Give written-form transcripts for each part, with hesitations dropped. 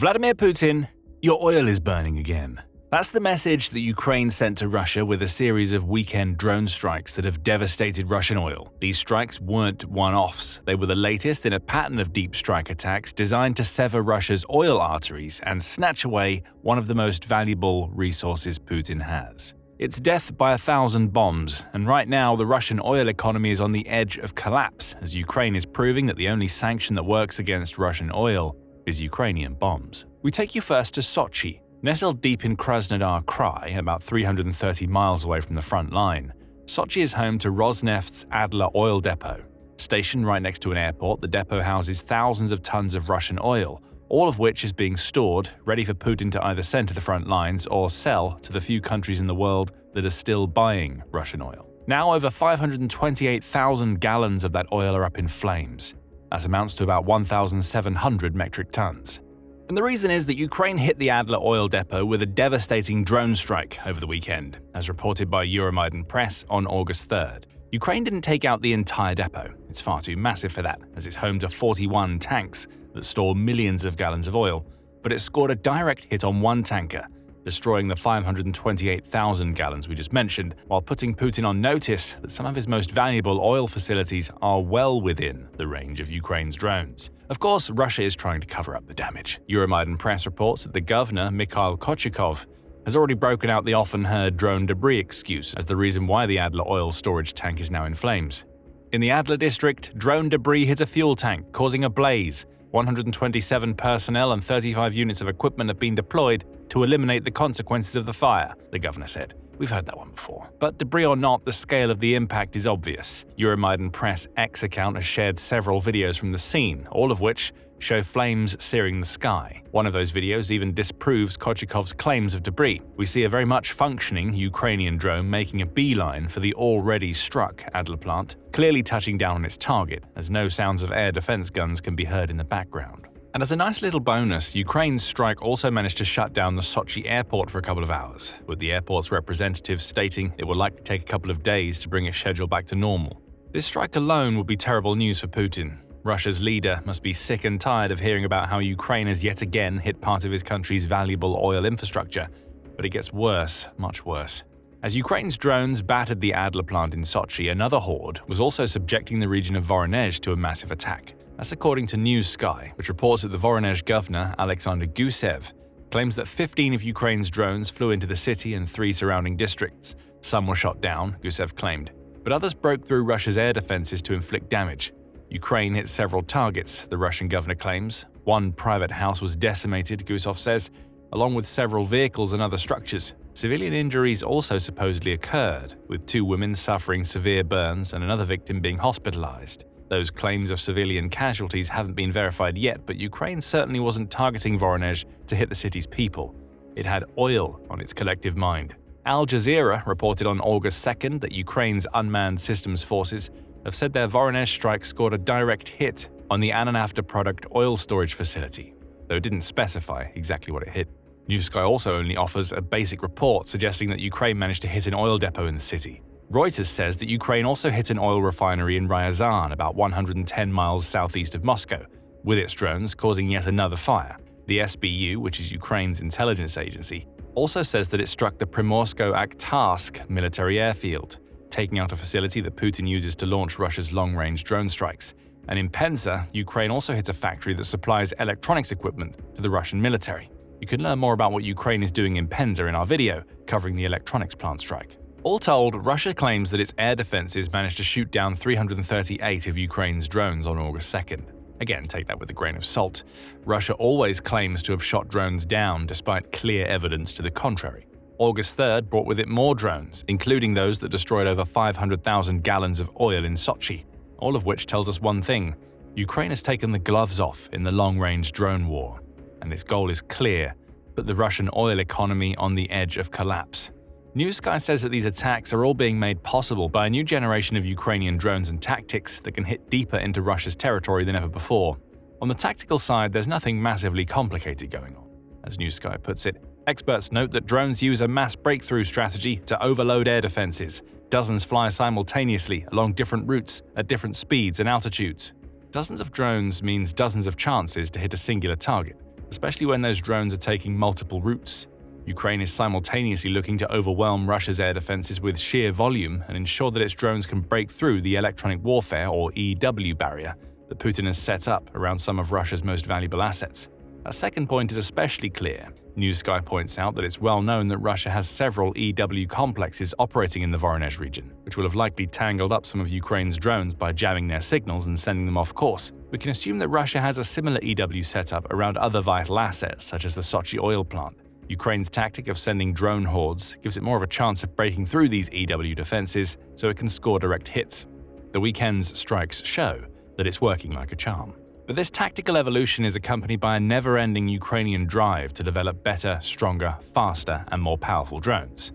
Vladimir Putin, your oil is burning again. That's the message that Ukraine sent to Russia with a series of weekend drone strikes that have devastated Russian oil. These strikes weren't one-offs. They were the latest in a pattern of deep strike attacks designed to sever Russia's oil arteries and snatch away one of the most valuable resources Putin has. It's death by 1,000 bombs, and right now the Russian oil economy is on the edge of collapse as Ukraine is proving that the only sanction that works against Russian oil is Ukrainian bombs. We take you first to Sochi. Nestled deep in Krasnodar Krai, about 330 miles away from the front line, Sochi is home to Rosneft's Adler oil depot. Stationed right next to an airport, the depot houses thousands of tons of Russian oil, all of which is being stored, ready for Putin to either send to the front lines or sell to the few countries in the world that are still buying Russian oil. Now over 528,000 gallons of that oil are up in flames. That amounts to about 1,700 metric tons. And the reason is that Ukraine hit the Adler oil depot with a devastating drone strike over the weekend, as reported by Euromaidan Press on August 3rd. Ukraine didn't take out the entire depot. It's far too massive for that, as it's home to 41 tanks that store millions of gallons of oil, but it scored a direct hit on one tanker, destroying the 528,000 gallons we just mentioned, while putting Putin on notice that some of his most valuable oil facilities are well within the range of Ukraine's drones. Of course, Russia is trying to cover up the damage. Euromaidan Press reports that the governor, Mikhail Kochikov, has already broken out the often-heard drone debris excuse as the reason why the Adler oil storage tank is now in flames. In the Adler district, drone debris hit a fuel tank, causing a blaze. 127 personnel and 35 units of equipment have been deployed to eliminate the consequences of the fire, the governor said. We've heard that one before. But debris or not, the scale of the impact is obvious. Euromaidan Press X account has shared several videos from the scene, all of which show flames searing the sky. One of those videos even disproves Kochikov's claims of debris. We see a very much functioning Ukrainian drone making a beeline for the already struck Adler plant, clearly touching down on its target, as no sounds of air defense guns can be heard in the background. And as a nice little bonus, Ukraine's strike also managed to shut down the Sochi airport for a couple of hours, with the airport's representatives stating it will likely take a couple of days to bring its schedule back to normal. This strike alone would be terrible news for Putin. Russia's leader must be sick and tired of hearing about how Ukraine has yet again hit part of his country's valuable oil infrastructure. But it gets worse, much worse. As Ukraine's drones battered the Adler plant in Sochi, another horde was also subjecting the region of Voronezh to a massive attack. That's according to News Sky, which reports that the Voronezh governor, Alexander Gusev, claims that 15 of Ukraine's drones flew into the city and 3 surrounding districts. Some were shot down, Gusev claimed, but others broke through Russia's air defenses to inflict damage. Ukraine hit several targets, the Russian governor claims. One private house was decimated, Gusev says, along with several vehicles and other structures. Civilian injuries also supposedly occurred, with 2 women suffering severe burns and another victim being hospitalized. Those claims of civilian casualties haven't been verified yet, but Ukraine certainly wasn't targeting Voronezh to hit the city's people. It had oil on its collective mind. Al Jazeera reported on August 2nd that Ukraine's unmanned systems forces have said their Voronezh strike scored a direct hit on the Ananafta product oil storage facility, though it didn't specify exactly what it hit. News Sky also only offers a basic report suggesting that Ukraine managed to hit an oil depot in the city. Reuters says that Ukraine also hit an oil refinery in Ryazan, about 110 miles southeast of Moscow, with its drones causing yet another fire. The SBU, which is Ukraine's intelligence agency, also says that it struck the Primorsko-Akhtarsk military airfield, taking out a facility that Putin uses to launch Russia's long-range drone strikes. And in Penza, Ukraine also hit a factory that supplies electronics equipment to the Russian military. You can learn more about what Ukraine is doing in Penza in our video covering the electronics plant strike. All told, Russia claims that its air defenses managed to shoot down 338 of Ukraine's drones on August 2nd. Again, take that with a grain of salt. Russia always claims to have shot drones down despite clear evidence to the contrary. August 3rd brought with it more drones, including those that destroyed over 500,000 gallons of oil in Sochi, all of which tells us one thing: Ukraine has taken the gloves off in the long-range drone war, and its goal is clear: put the Russian oil economy on the edge of collapse. News Sky says that these attacks are all being made possible by a new generation of Ukrainian drones and tactics that can hit deeper into Russia's territory than ever before. On the tactical side, there's nothing massively complicated going on. As News Sky puts it, experts note that drones use a mass breakthrough strategy to overload air defenses. Dozens fly simultaneously along different routes at different speeds and altitudes. Dozens of drones means dozens of chances to hit a singular target. especially when those drones are taking multiple routes. Ukraine is simultaneously looking to overwhelm Russia's air defenses with sheer volume and ensure that its drones can break through the electronic warfare or EW barrier that Putin has set up around some of Russia's most valuable assets. That second point is especially clear. News Sky points out that it's well known that Russia has several EW complexes operating in the Voronezh region, which will have likely tangled up some of Ukraine's drones by jamming their signals and sending them off course. We can assume that Russia has a similar EW setup around other vital assets, such as the Sochi oil plant. Ukraine's tactic of sending drone hordes gives it more of a chance of breaking through these EW defenses so it can score direct hits. The weekend's strikes show that it's working like a charm. But this tactical evolution is accompanied by a never-ending Ukrainian drive to develop better, stronger, faster, and more powerful drones.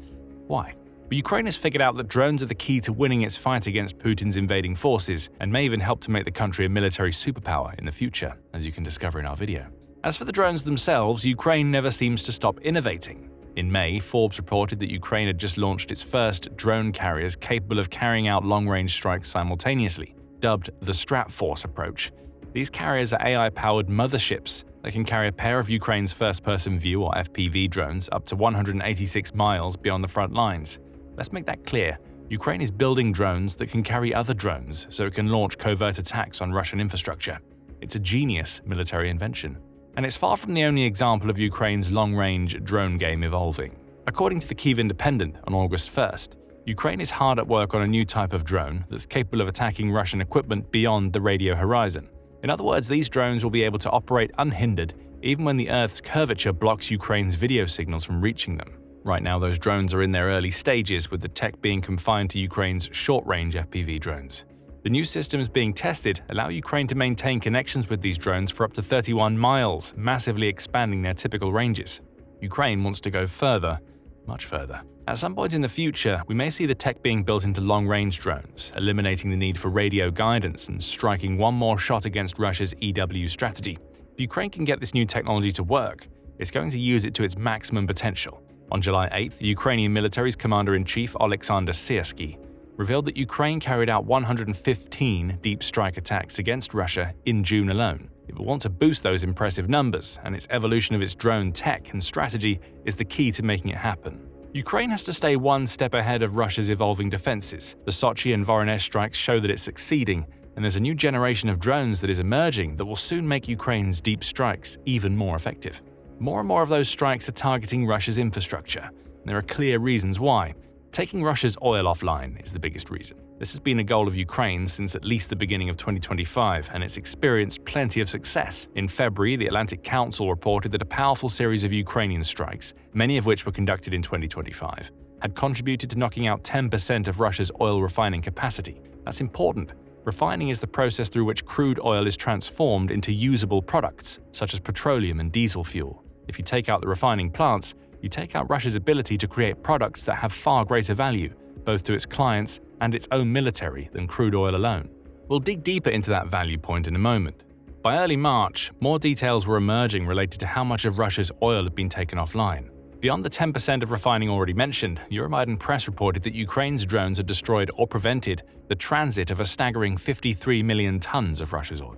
Why? Well, Ukraine has figured out that drones are the key to winning its fight against Putin's invading forces and may even help to make the country a military superpower in the future, as you can discover in our video. As for the drones themselves, Ukraine never seems to stop innovating. In May, Forbes reported that Ukraine had just launched its first drone carriers capable of carrying out long-range strikes simultaneously, dubbed the Stratforce approach. These carriers are AI-powered motherships that can carry a pair of Ukraine's first-person view or FPV drones up to 186 miles beyond the front lines. Let's make that clear. Ukraine is building drones that can carry other drones so it can launch covert attacks on Russian infrastructure. It's a genius military invention. And it's far from the only example of Ukraine's long-range drone game evolving. According to the Kyiv Independent on August 1st, Ukraine is hard at work on a new type of drone that's capable of attacking Russian equipment beyond the radio horizon. In other words, these drones will be able to operate unhindered even when the Earth's curvature blocks Ukraine's video signals from reaching them. Right now, those drones are in their early stages, with the tech being confined to Ukraine's short-range FPV drones. The new systems being tested allow Ukraine to maintain connections with these drones for up to 31 miles, massively expanding their typical ranges. Ukraine wants to go further, much further. At some point in the future, we may see the tech being built into long-range drones, eliminating the need for radio guidance and striking one more shot against Russia's EW strategy. If Ukraine can get this new technology to work, it's going to use it to its maximum potential. On July 8th, the Ukrainian military's commander-in-chief Oleksandr Syrsky revealed that Ukraine carried out 115 deep strike attacks against Russia in June alone. It will want to boost those impressive numbers, and its evolution of its drone tech and strategy is the key to making it happen. Ukraine has to stay one step ahead of Russia's evolving defenses. The Sochi and Voronezh strikes show that it's succeeding, and there's a new generation of drones that is emerging that will soon make Ukraine's deep strikes even more effective. More and more of those strikes are targeting Russia's infrastructure, and there are clear reasons why. Taking Russia's oil offline is the biggest reason. This has been a goal of Ukraine since at least the beginning of 2025, and it's experienced plenty of success. In February, the Atlantic Council reported that a powerful series of Ukrainian strikes, many of which were conducted in 2025, had contributed to knocking out 10% of Russia's oil refining capacity. That's important. Refining is the process through which crude oil is transformed into usable products, such as petroleum and diesel fuel. If you take out the refining plants, you take out Russia's ability to create products that have far greater value, both to its clients and its own military, than crude oil alone. We'll dig deeper into that value point in a moment. By early March, more details were emerging related to how much of Russia's oil had been taken offline. Beyond the 10% of refining already mentioned, Euromaidan Press reported that Ukraine's drones had destroyed or prevented the transit of a staggering 53 million tons of Russia's oil.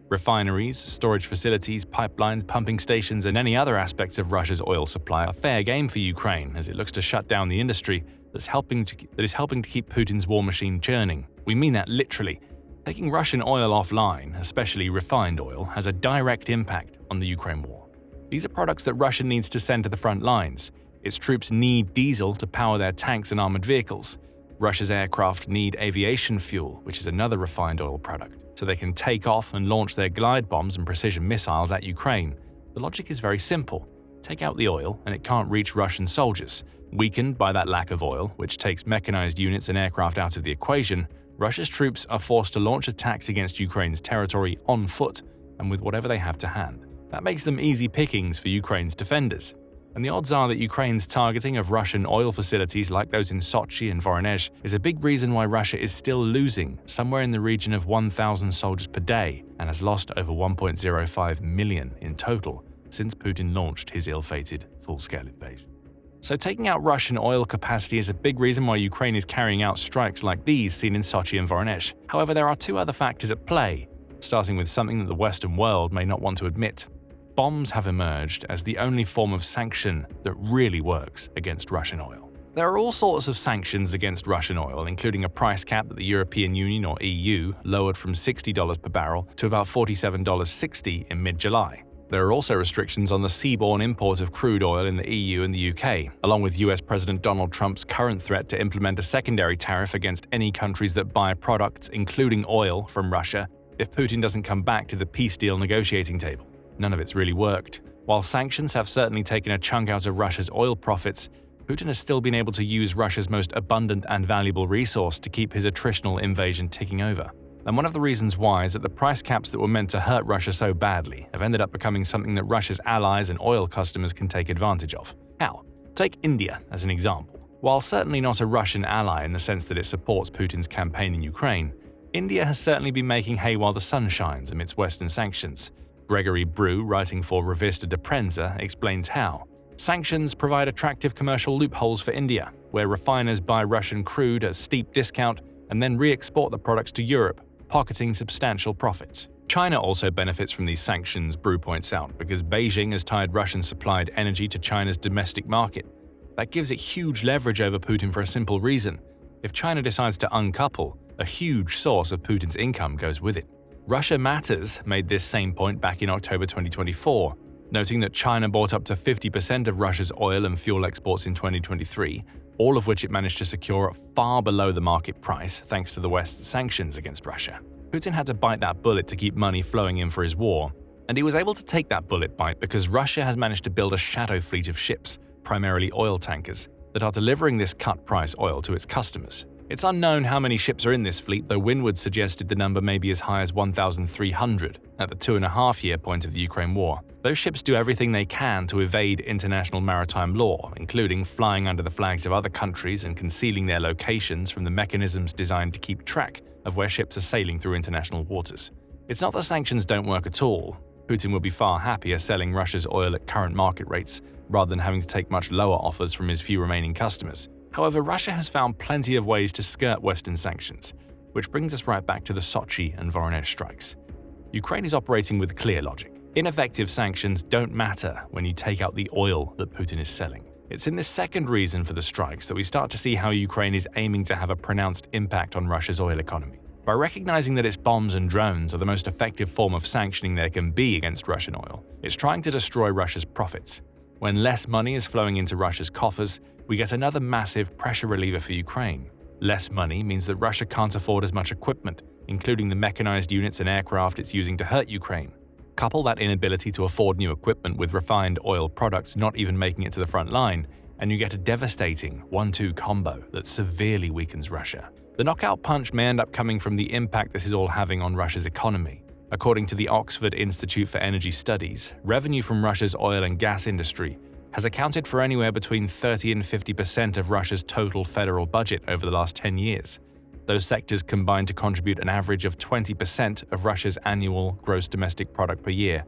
Refineries, storage facilities, pipelines, pumping stations, and any other aspects of Russia's oil supply are fair game for Ukraine as it looks to shut down the industry that is helping to keep Putin's war machine churning. We mean that literally. Taking Russian oil offline, especially refined oil, has a direct impact on the Ukraine war. These are products that Russia needs to send to the front lines. Its troops need diesel to power their tanks and armored vehicles. Russia's aircraft need aviation fuel, which is another refined oil product, so they can take off and launch their glide bombs and precision missiles at Ukraine. The logic is very simple. Take out the oil and it can't reach Russian soldiers. Weakened by that lack of oil, which takes mechanized units and aircraft out of the equation, Russia's troops are forced to launch attacks against Ukraine's territory on foot and with whatever they have to hand. That makes them easy pickings for Ukraine's defenders. And the odds are that Ukraine's targeting of Russian oil facilities like those in Sochi and Voronezh is a big reason why Russia is still losing somewhere in the region of 1,000 soldiers per day and has lost over 1.05 million in total since Putin launched his ill-fated full-scale invasion. So taking out Russian oil capacity is a big reason why Ukraine is carrying out strikes like these seen in Sochi and Voronezh. However, there are two other factors at play, starting with something that the Western world may not want to admit. bombs have emerged as the only form of sanction that really works against Russian oil. There are all sorts of sanctions against Russian oil, including a price cap that the European Union or EU lowered from $60 per barrel to about $47.60 in mid-July. There are also restrictions on the seaborne import of crude oil in the EU and the UK, along with US President Donald Trump's current threat to implement a secondary tariff against any countries that buy products, including oil, from Russia if Putin doesn't come back to the peace deal negotiating table. None of it's really worked. While sanctions have certainly taken a chunk out of Russia's oil profits, Putin has still been able to use Russia's most abundant and valuable resource to keep his attritional invasion ticking over. And one of the reasons why is that the price caps that were meant to hurt Russia so badly have ended up becoming something that Russia's allies and oil customers can take advantage of. How? Take India as an example. While certainly not a Russian ally in the sense that it supports Putin's campaign in Ukraine, India has certainly been making hay while the sun shines amidst Western sanctions. Gregory Brew, writing for Revista de Prensa, explains how. Sanctions provide attractive commercial loopholes for India, where refiners buy Russian crude at a steep discount and then re-export the products to Europe, pocketing substantial profits. China also benefits from these sanctions, Brew points out, because Beijing has tied Russian-supplied energy to China's domestic market. That gives it huge leverage over Putin for a simple reason. If China decides to uncouple, a huge source of Putin's income goes with it. Russia Matters made this same point back in October 2024, noting that China bought up to 50% of Russia's oil and fuel exports in 2023, all of which it managed to secure at far below the market price thanks to the West's sanctions against Russia. Putin had to bite that bullet to keep money flowing in for his war, and he was able to take that bullet bite because Russia has managed to build a shadow fleet of ships, primarily oil tankers, that are delivering this cut-price oil to its customers. It's unknown how many ships are in this fleet, though Windward suggested the number may be as high as 1,300 at the 2.5-year point of the Ukraine war. Those ships do everything they can to evade international maritime law, including flying under the flags of other countries and concealing their locations from the mechanisms designed to keep track of where ships are sailing through international waters. It's not that sanctions don't work at all. Putin would be far happier selling Russia's oil at current market rates rather than having to take much lower offers from his few remaining customers. However, Russia has found plenty of ways to skirt Western sanctions, which brings us right back to the Sochi and Voronezh strikes. Ukraine is operating with clear logic. Ineffective sanctions don't matter when you take out the oil that Putin is selling. It's in this second reason for the strikes that we start to see how Ukraine is aiming to have a pronounced impact on Russia's oil economy. By recognizing that its bombs and drones are the most effective form of sanctioning there can be against Russian oil, it's trying to destroy Russia's profits. When less money is flowing into Russia's coffers, we get another massive pressure reliever for Ukraine. Less money means that Russia can't afford as much equipment, including the mechanized units and aircraft it's using to hurt Ukraine. Couple that inability to afford new equipment with refined oil products not even making it to the front line, and you get a devastating 1-2 combo that severely weakens Russia. The knockout punch may end up coming from the impact this is all having on Russia's economy. According to the Oxford Institute for Energy Studies, revenue from Russia's oil and gas industry has accounted for anywhere between 30 and 50% of Russia's total federal budget over the last 10 years. Those sectors combine to contribute an average of 20% of Russia's annual gross domestic product per year.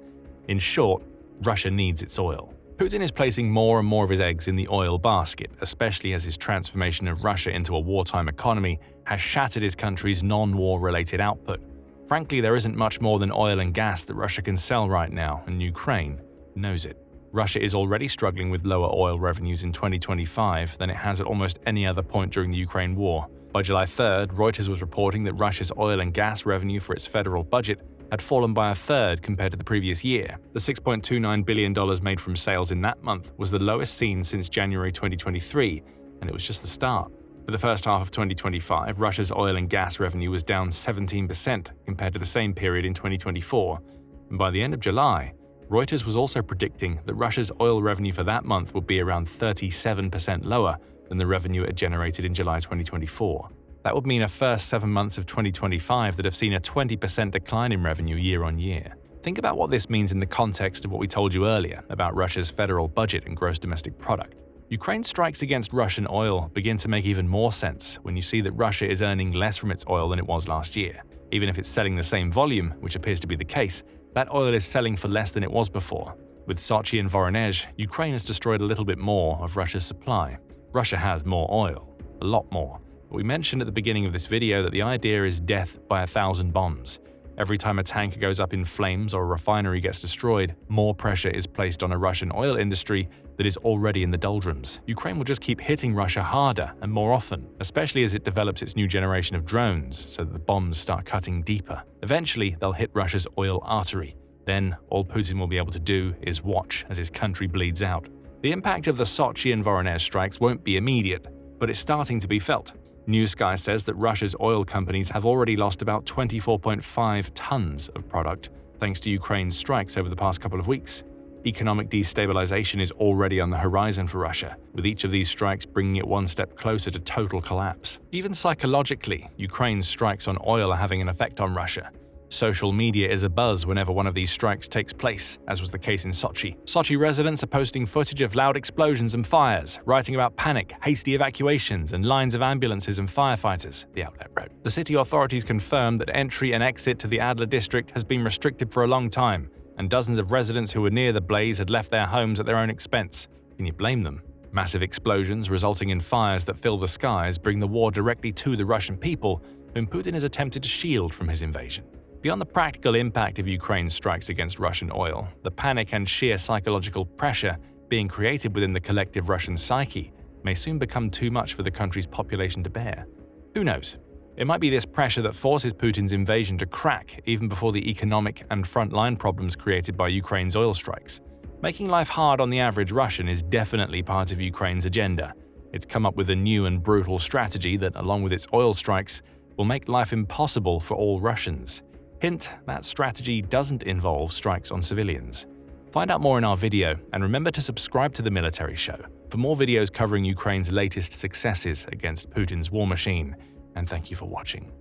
In short, Russia needs its oil. Putin is placing more and more of his eggs in the oil basket, especially as his transformation of Russia into a wartime economy has shattered his country's non-war-related output. Frankly, there isn't much more than oil and gas that Russia can sell right now, and Ukraine knows it. Russia is already struggling with lower oil revenues in 2025 than it has at almost any other point during the Ukraine war. By July 3rd, Reuters was reporting that Russia's oil and gas revenue for its federal budget had fallen by a third compared to the previous year. The $6.29 billion made from sales in that month was the lowest seen since January 2023, and it was just the start. For the first half of 2025, Russia's oil and gas revenue was down 17% compared to the same period in 2024, and by the end of July, Reuters was also predicting that Russia's oil revenue for that month would be around 37% lower than the revenue it generated in July 2024. That would mean a first 7 months of 2025 that have seen a 20% decline in revenue year on year. Think about what this means in the context of what we told you earlier about Russia's federal budget and gross domestic product. Ukraine's strikes against Russian oil begin to make even more sense when you see that Russia is earning less from its oil than it was last year. Even if it's selling the same volume, which appears to be the case, that oil is selling for less than it was before. With Sochi and Voronezh, Ukraine has destroyed a little bit more of Russia's supply. Russia has more oil, a lot more. But we mentioned at the beginning of this video that the idea is death by 1,000 bombs. Every time a tanker goes up in flames or a refinery gets destroyed, more pressure is placed on a Russian oil industry that is already in the doldrums. Ukraine will just keep hitting Russia harder and more often, especially as it develops its new generation of drones, so that the bombs start cutting deeper. Eventually, they'll hit Russia's oil artery. Then, all Putin will be able to do is watch as his country bleeds out. The impact of the Sochi and Voronezh strikes won't be immediate, but it's starting to be felt. New Sky says that Russia's oil companies have already lost about 24.5 tons of product thanks to Ukraine's strikes over the past couple of weeks. Economic destabilization is already on the horizon for Russia, with each of these strikes bringing it one step closer to total collapse. Even psychologically, Ukraine's strikes on oil are having an effect on Russia. Social media is abuzz whenever one of these strikes takes place, as was the case in Sochi. Sochi residents are posting footage of loud explosions and fires, writing about panic, hasty evacuations, and lines of ambulances and firefighters, the outlet wrote. The city authorities confirmed that entry and exit to the Adler district has been restricted for a long time, and dozens of residents who were near the blaze had left their homes at their own expense. Can you blame them? Massive explosions resulting in fires that fill the skies bring the war directly to the Russian people, whom Putin has attempted to shield from his invasion. Beyond the practical impact of Ukraine's strikes against Russian oil, the panic and sheer psychological pressure being created within the collective Russian psyche may soon become too much for the country's population to bear. Who knows? It might be this pressure that forces Putin's invasion to crack even before the economic and frontline problems created by Ukraine's oil strikes. Making life hard on the average Russian is definitely part of Ukraine's agenda. It's come up with a new and brutal strategy that, along with its oil strikes, will make life impossible for all Russians. Hint, that strategy doesn't involve strikes on civilians. Find out more in our video, and remember to subscribe to The Military Show for more videos covering Ukraine's latest successes against Putin's war machine. And thank you for watching.